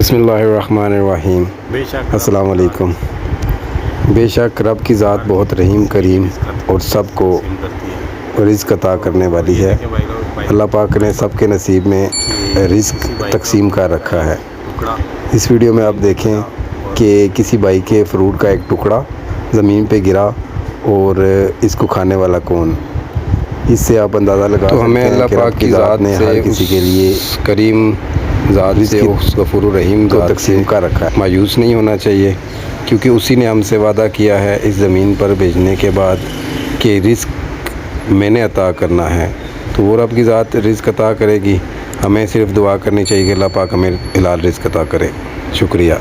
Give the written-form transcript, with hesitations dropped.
بسم اللہ الرحمن الرحیم۔ السلام علیکم۔ بے شک رب کی ذات بہت رحیم کریم اور سب کو رزق عطا کرنے والی ہے۔ اللہ پاک نے سب کے نصیب میں رزق تقسیم کر رکھا ہے۔ اس ویڈیو میں آپ دیکھیں کہ کسی بھائی کے فروٹ کا ایک ٹکڑا زمین پہ گرا اور اس کو کھانے والا کون، اس سے آپ اندازہ لگا سکتے ہیں۔ تو ہمیں اللہ پاک کی ذات نے ہر کسی کے لیے کریم ذات سے اس غفور الرحیم کو تقسیم کر رکھا ہے۔ مایوس نہیں ہونا چاہیے، کیونکہ اسی نے ہم سے وعدہ کیا ہے اس زمین پر بھیجنے کے بعد کہ رزق میں نے عطا کرنا ہے، تو وہ رب کی ذات رزق عطا کرے گی۔ ہمیں صرف دعا کرنی چاہیے کہ اللہ پاک ہمیں حلال رزق عطا کرے۔ شکریہ۔